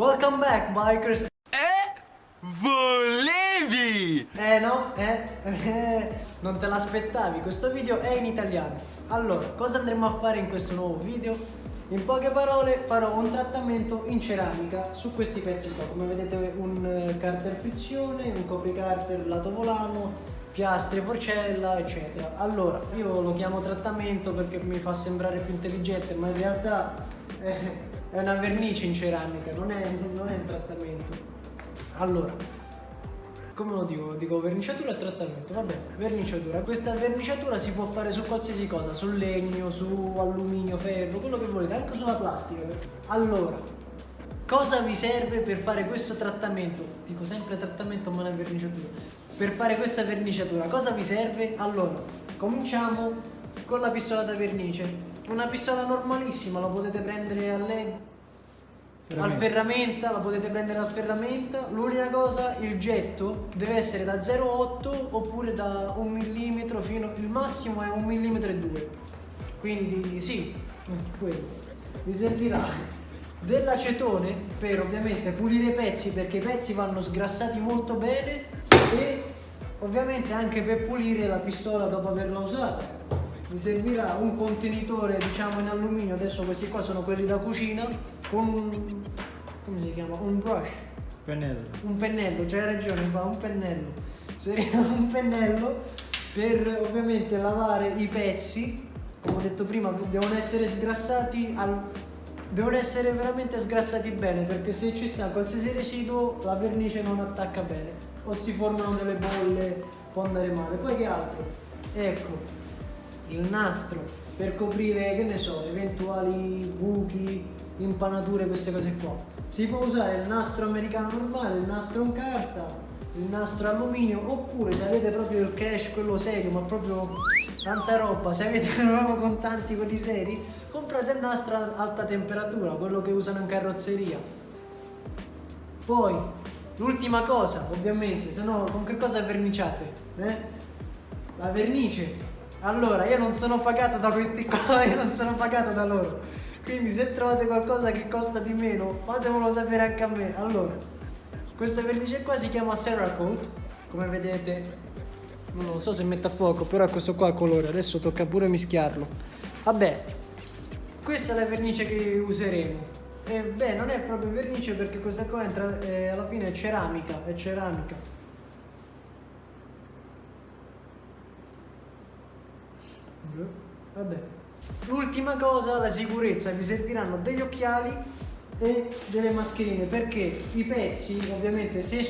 Welcome back, bikers! Volevi! No? Non te l'aspettavi? Questo video è in italiano. Allora, cosa andremo a fare in questo nuovo video? In poche parole farò un trattamento in ceramica su questi pezzi qua. Come vedete un carter frizione, un copricarter lato volano, piastre, forcella, eccetera. Allora, io lo chiamo trattamento perché mi fa sembrare più intelligente, ma in realtà è una vernice in ceramica, non è un trattamento. Allora, come lo dico? Dico verniciatura e trattamento, vabbè, verniciatura. Questa verniciatura si può fare su qualsiasi cosa, sul legno, su alluminio, ferro, quello che volete, anche sulla plastica. Allora, cosa vi serve per fare questo trattamento? Dico sempre trattamento ma non è verniciatura. Per fare questa verniciatura, cosa vi serve? Allora, cominciamo con la pistola da vernice. Una pistola normalissima, la potete prendere al ferramenta, la potete prendere al ferramenta. L'unica cosa, il getto deve essere da 0,8 oppure da 1 mm fino, il massimo è 1,2 mm. Quindi sì, quello. Vi servirà dell'acetone per ovviamente pulire i pezzi, perché i pezzi vanno sgrassati molto bene, e ovviamente anche per pulire la pistola dopo averla usata. Vi servirà un contenitore, diciamo, in alluminio. Adesso questi qua sono quelli da cucina, con come si chiama? Un brush. Pennello. Un pennello, c'hai ragione, fa un pennello. Serviva un pennello per ovviamente lavare i pezzi. Come ho detto prima, devono essere sgrassati devono essere veramente sgrassati bene, perché se ci sta qualsiasi residuo la vernice non attacca bene o si formano delle bolle, può andare male. Poi che altro? Ecco, il nastro per coprire, che ne so, eventuali buchi, impanature, queste cose qua. Si può usare il nastro americano normale, il nastro in carta, il nastro alluminio, oppure se avete proprio il cash, quello serio, ma proprio tanta roba, se avete proprio contanti quelli seri, comprate il nastro a alta temperatura, quello che usano in carrozzeria. Poi l'ultima cosa, ovviamente, se no con che cosa verniciate? La vernice. Allora, io non sono pagato da questi qua, io non sono pagato da loro. Quindi se trovate qualcosa che costa di meno, fatemelo sapere anche a me. Allora, questa vernice qua si chiama Cerakote, come vedete. Non so se mette a fuoco, però è questo qua il colore. Adesso tocca pure mischiarlo. Vabbè, questa è la vernice che useremo. E beh, non è proprio vernice, perché questa qua alla fine è ceramica, Vabbè. L'ultima cosa, la sicurezza. Vi serviranno degli occhiali e delle mascherine, perché i pezzi ovviamente se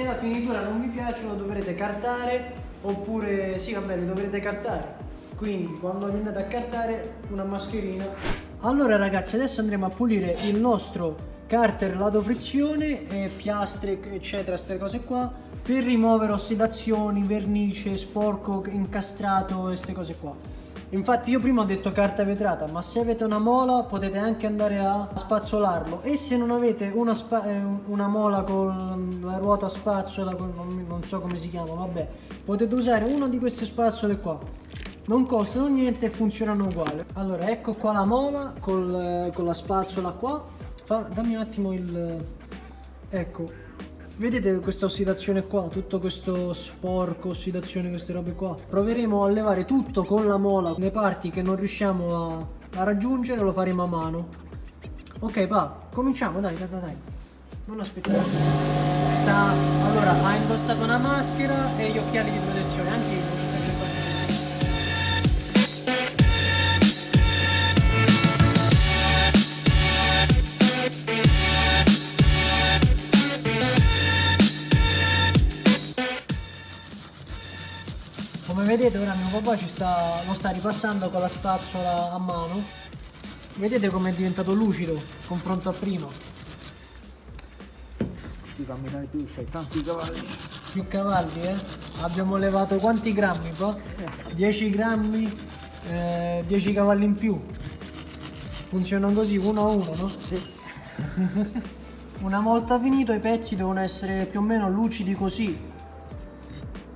la finitura non vi piace lo dovrete cartare, oppure sì, vabbè, li dovrete cartare. Quindi quando li andate a cartare, una mascherina. Allora ragazzi, adesso andremo a pulire il nostro carter lato frizione e piastre, eccetera, queste cose qua, per rimuovere ossidazioni, vernice, sporco incastrato e queste cose qua. Infatti io prima ho detto carta vetrata, ma se avete una mola potete anche andare a spazzolarlo, e se non avete una mola con la ruota spazzola, non so come si chiama, vabbè, potete usare una di queste spazzole qua. Non costano niente e funzionano uguali. Allora, ecco qua la mola con la spazzola qua. Dammi un attimo ecco. Vedete questa ossidazione qua? Tutto questo sporco, ossidazione, queste robe qua. Proveremo a levare tutto con la mola. Le parti che non riusciamo a raggiungere lo faremo a mano. Ok, cominciamo, dai. Non aspettiamo. Allora, ha indossato una maschera e gli occhiali di protezione, anche io. Come vedete ora mio papà lo sta ripassando con la spazzola a mano. Vedete com'è diventato lucido confronto a prima. Si camminare più, c'hai tanti cavalli. Più cavalli, abbiamo levato quanti grammi qua? 10 grammi, 10 cavalli in più. Funzionano così, uno a uno, no? Sì. Una volta finito i pezzi devono essere più o meno lucidi così.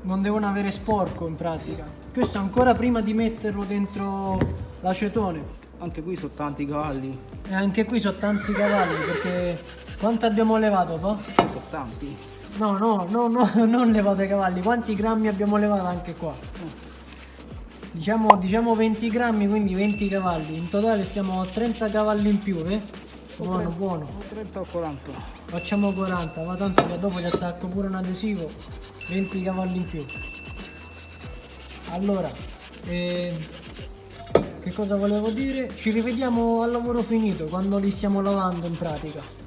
Non devono avere sporco in pratica. Questo ancora prima di metterlo dentro l'acetone. Anche qui sono tanti cavalli. E anche qui sono tanti cavalli perché quanto abbiamo levato pa? Sono tanti. No, non levato i cavalli, quanti grammi abbiamo levato anche qua? Diciamo 20 grammi, quindi 20 cavalli. In totale siamo a 30 cavalli in più, eh? Buono, buono. 30 o 40. Facciamo 40, ma tanto che dopo gli attacco pure un adesivo, 20 cavalli in più. Allora, che cosa volevo dire? Ci rivediamo al lavoro finito, quando li stiamo lavando in pratica.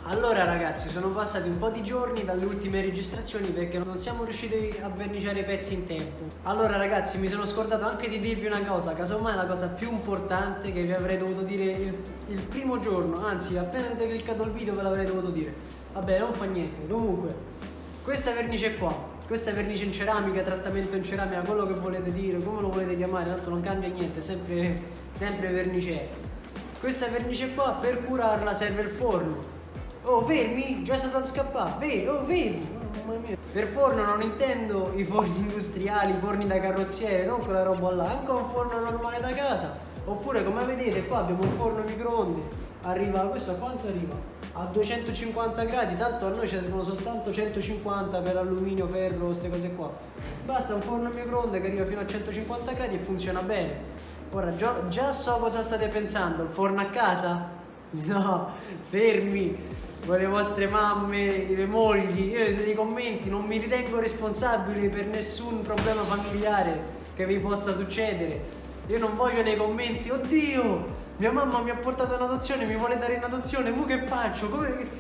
Allora ragazzi, sono passati un po' di giorni dalle ultime registrazioni perché non siamo riusciti a verniciare i pezzi in tempo. Allora ragazzi, mi sono scordato anche di dirvi una cosa, casomai la cosa più importante che vi avrei dovuto dire il primo giorno, anzi appena avete cliccato il video ve l'avrei dovuto dire. Vabbè, non fa niente. Comunque, questa vernice qua, questa vernice in ceramica, trattamento in ceramica, quello che volete dire, come lo volete chiamare, tanto non cambia niente, sempre vernice. Questa vernice qua per curarla serve il forno. Oh, fermi? Già stato a scappare. Oh, fermi! Oh, mamma mia. Per forno non intendo i forni industriali, i forni da carrozziere, non quella roba là, anche un forno normale da casa. Oppure, come vedete, qua abbiamo un forno microonde. Arriva, questo a quanto arriva? A 250 gradi, tanto a noi ci servono soltanto 150 per alluminio, ferro, queste cose qua. Basta un forno microonde che arriva fino a 150 gradi e funziona bene. Ora, già so cosa state pensando, il forno a casa? No, fermi! Voi le vostre mamme, le mogli, io nei commenti non mi ritengo responsabile per nessun problema familiare che vi possa succedere. Io non voglio nei commenti, oddio, mia mamma mi ha portato in adozione, mi vuole dare in adozione, mo che faccio?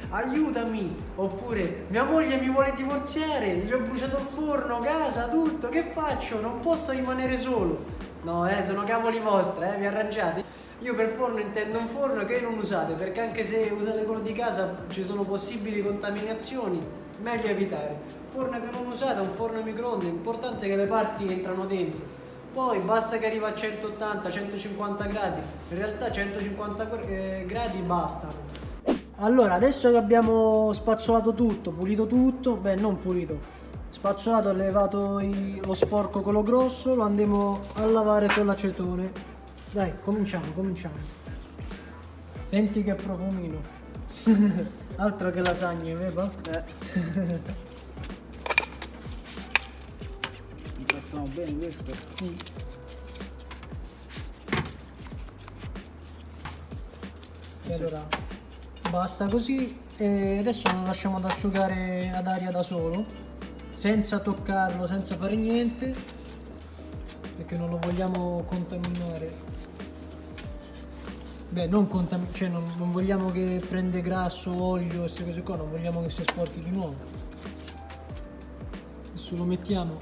Aiutami! Oppure mia moglie mi vuole divorziare, gli ho bruciato il forno, casa, tutto, che faccio? Non posso rimanere solo. No, sono cavoli vostri, vi arrangiate. Io per forno intendo un forno che non usate, perché anche se usate quello di casa ci sono possibili contaminazioni, meglio evitare. Forno che non usate è un forno microonde, è importante che le parti entrano dentro. Poi basta che arriva a 180-150 gradi, in realtà 150 gradi bastano. Allora, adesso che abbiamo spazzolato tutto, pulito tutto, beh non pulito, spazzolato, levato lo sporco, quello grosso, lo andiamo a lavare con l'acetone. Dai, cominciamo. Senti che profumino. Altro che lasagne, vero? Impastiamo bene questo. Sì. E allora basta così e adesso lo lasciamo ad asciugare ad aria da solo, senza toccarlo, senza fare niente, perché non lo vogliamo contaminare. Beh, non vogliamo che prende grasso, olio, queste cose qua, non vogliamo che si sporchi di nuovo. Adesso lo mettiamo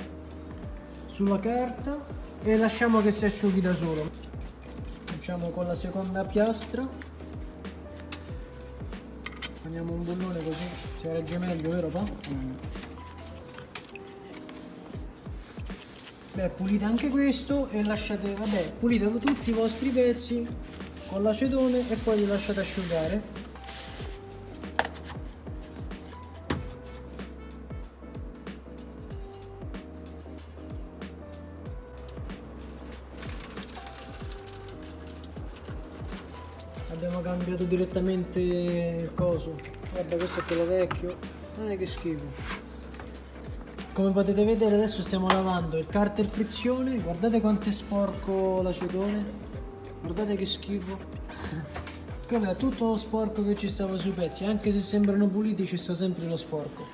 sulla carta e lasciamo che si asciughi da solo. Facciamo con la seconda piastra. Prendiamo un bullone così si regge meglio, vero pa? Beh, pulite anche questo e lasciate, vabbè, pulite tutti i vostri pezzi con l'acetone e poi li lasciate asciugare. Abbiamo cambiato direttamente il coso. Guarda, questo è quello vecchio. Che schifo. Come potete vedere adesso stiamo lavando il carter frizione. Guardate quanto è sporco l'acetone. Guardate che schifo. Quello è tutto lo sporco che ci stava sui pezzi. Anche se sembrano puliti ci sta sempre lo sporco.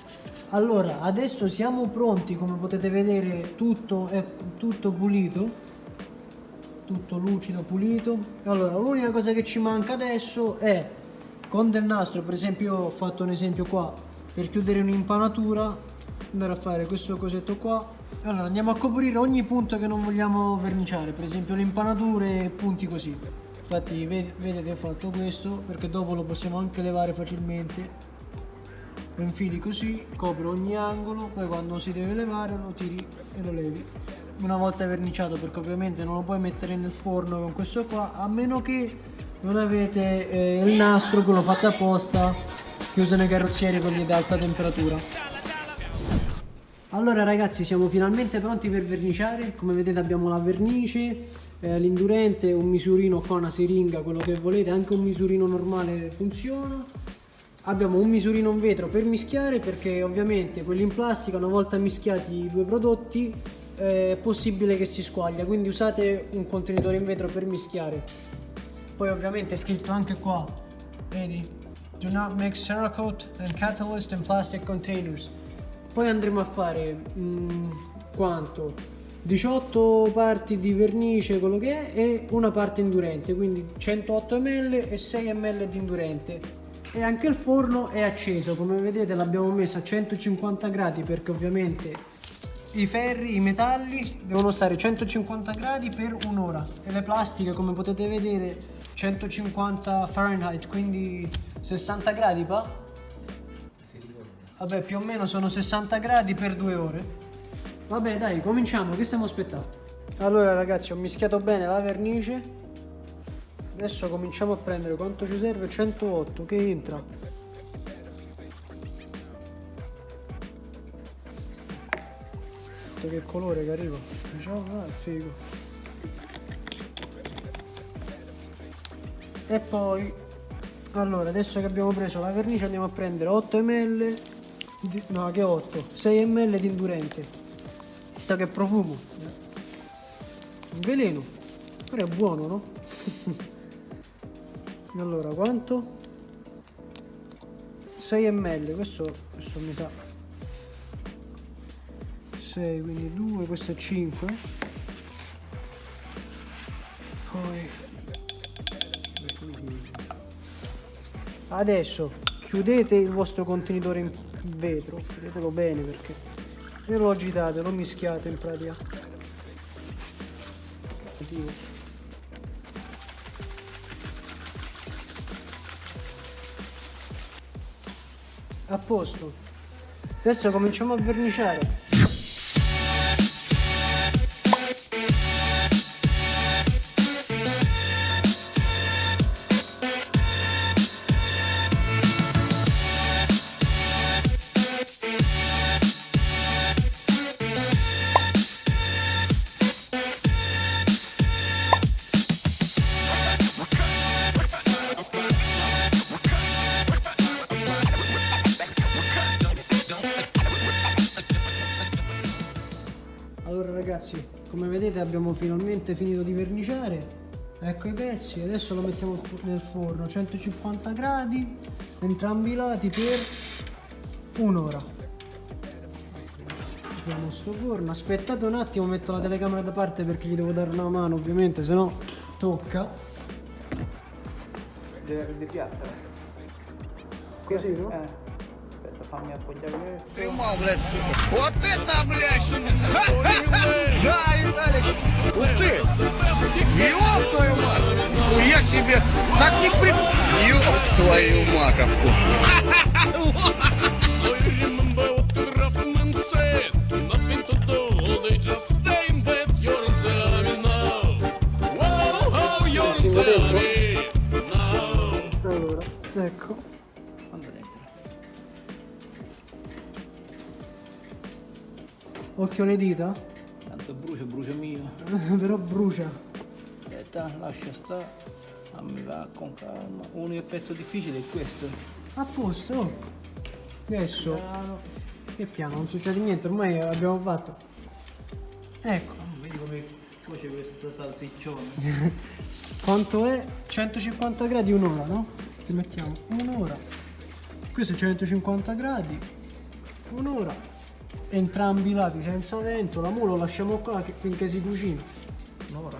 Allora adesso siamo pronti, come potete vedere tutto è tutto pulito, tutto lucido, pulito. Allora l'unica cosa che ci manca adesso è con del nastro. Per esempio io ho fatto un esempio qua per chiudere un'impanatura, andare a fare questo cosetto qua. Allora andiamo a coprire ogni punto che non vogliamo verniciare, per esempio le impanature e punti così. Infatti vedete ho fatto questo perché dopo lo possiamo anche levare facilmente. Lo infili così, copre ogni angolo, poi quando si deve levare lo tiri e lo levi una volta verniciato, perché ovviamente non lo puoi mettere nel forno con questo qua, a meno che non avete il nastro, quello fatto apposta che usano i carrozzieri, quelli ad alta temperatura. Allora ragazzi, siamo finalmente pronti per verniciare. Come vedete abbiamo la vernice, l'indurente, un misurino qua, una siringa, quello che volete, anche un misurino normale funziona. Abbiamo un misurino in vetro per mischiare, perché ovviamente quelli in plastica, una volta mischiati i due prodotti, è possibile che si squaglia, quindi usate un contenitore in vetro per mischiare. Poi ovviamente è scritto anche qua, vedi, do not mix Cerakote and catalyst in plastic containers. Poi andremo a fare quanto? 18 parti di vernice, quello che è, e una parte indurente, quindi 108 ml e 6 ml di indurente. E anche il forno è acceso, come vedete l'abbiamo messo a 150 gradi, perché ovviamente i ferri, i metalli devono stare 150 gradi per un'ora, e le plastiche, come potete vedere, 150 Fahrenheit, quindi 60 gradi pa? Vabbè, più o meno sono 60 gradi per 2 ore. Vabbè dai, cominciamo, che stiamo aspettando? Allora ragazzi, ho mischiato bene la vernice. Adesso cominciamo a prendere quanto ci serve, 108 che entra. Che colore che arriva, diciamo, è figo. E poi, allora, adesso che abbiamo preso la vernice andiamo a prendere 8 ml no, che 8, 6 ml di indurente. Visto che profumo, un veleno, però è buono, no? Allora, quanto? 6 ml, questo mi sa 6, quindi 2, questo è 5. Poi adesso chiudete il vostro contenitore in vetro, chiudetelo bene, perché e lo agitate, lo mischiate in pratica. A posto. Adesso cominciamo a verniciare. Allora ragazzi, come vedete abbiamo finalmente finito di verniciare. Ecco i pezzi, adesso lo mettiamo nel forno 150 gradi, entrambi i lati per un'ora. Abbiamo sto forno, aspettate un attimo, metto la telecamera da parte perché gli devo dare una mano ovviamente, se no tocca. Di piastra. Così, no? Aspetta, fammi appoggiare questo. Вот это, блядь! Да, Виталик! Ух ты! Ёб твою мать! Я себе так не при... Ёб твою маковку! Allora, ecco. Quando dentro? Occhio alle dita. Tanto brucia mio. Però brucia. Aspetta, lascia stare. Fammi va con calma. L'unico pezzo difficile è questo. A posto. Oh. Adesso. Piano. Che piano, non succede niente, ormai l'abbiamo fatto. Ecco. Vedi come cuoce questa salsiccione. Quanto è? 150 gradi un'ora, no? Ci mettiamo un'ora. Questo è 150 gradi. Un'ora. Entrambi i lati senza vento. La lo lasciamo qua finché si cucina. Un'ora?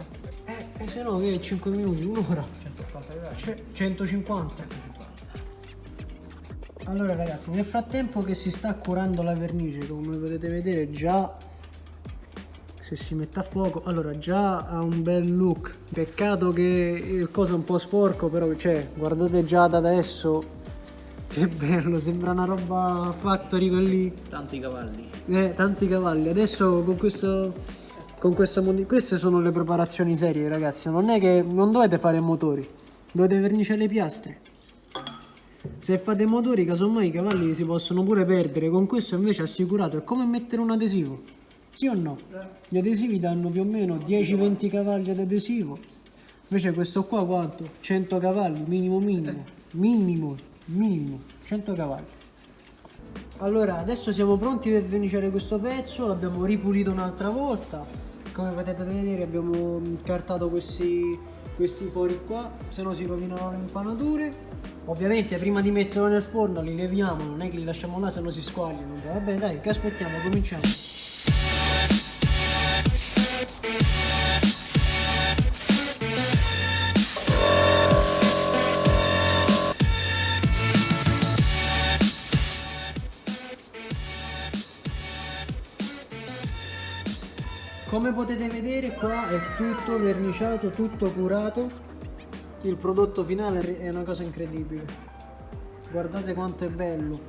Se no che è 5 minuti, un'ora. 180 gradi. 150. Allora ragazzi, nel frattempo che si sta curando la vernice, come potete vedere già, se si mette a fuoco, allora già ha un bel look. Peccato che il coso è un po' sporco, però cioè, guardate già da adesso, che bello, sembra una roba factory quelli. Tanti cavalli. Tanti cavalli. Adesso con queste sono le preparazioni serie ragazzi, non è che non dovete fare motori, dovete verniciare le piastre. Se fate motori, casomai i cavalli si possono pure perdere, con questo invece è assicurato, è come mettere un adesivo. Sì o no? Gli adesivi danno più o meno 10-20 cavalli ad adesivo. Invece questo qua quanto? 100 cavalli, minimo 100 cavalli. Allora, adesso siamo pronti per verniciare questo pezzo, l'abbiamo ripulito un'altra volta. Come potete vedere abbiamo incartato questi fori qua, se no si rovinano le impanature. Ovviamente prima di metterlo nel forno li leviamo, non è che li lasciamo là se no si squagliano. Vabbè dai, che aspettiamo, cominciamo. Come potete vedere qua è tutto verniciato, tutto curato. Il prodotto finale è una cosa incredibile. Guardate quanto è bello.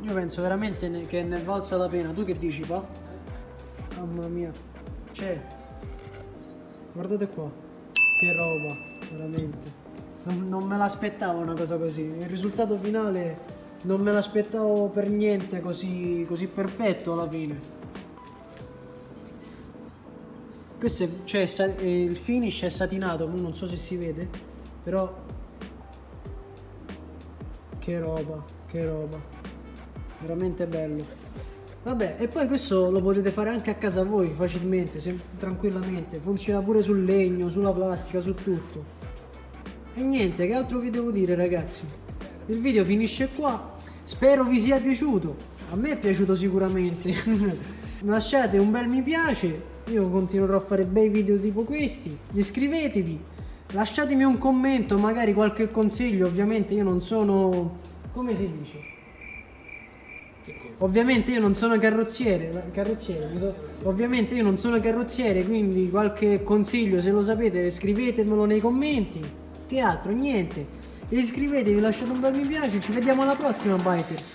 Io penso veramente che ne valsa la pena. Tu che dici, pa? Mamma mia. C'è. Guardate qua. Che roba, veramente. Non me l'aspettavo una cosa così. Il risultato finale non me l'aspettavo per niente così perfetto alla fine. Questo il finish è satinato, non so se si vede, però che roba, veramente bello. Vabbè, e poi questo lo potete fare anche a casa voi facilmente, tranquillamente, funziona pure sul legno, sulla plastica, su tutto. E niente, che altro vi devo dire ragazzi? Il video finisce qua, spero vi sia piaciuto, a me è piaciuto sicuramente. Lasciate un bel mi piace. Io continuerò a fare bei video tipo questi. Iscrivetevi, lasciatemi un commento, magari qualche consiglio. Ovviamente io non sono... come si dice? Ovviamente io non sono carrozziere. Ovviamente io non sono carrozziere, quindi qualche consiglio se lo sapete scrivetemelo nei commenti. Che altro? Niente. Iscrivetevi, lasciate un bel mi piace. Ci vediamo alla prossima, bikers.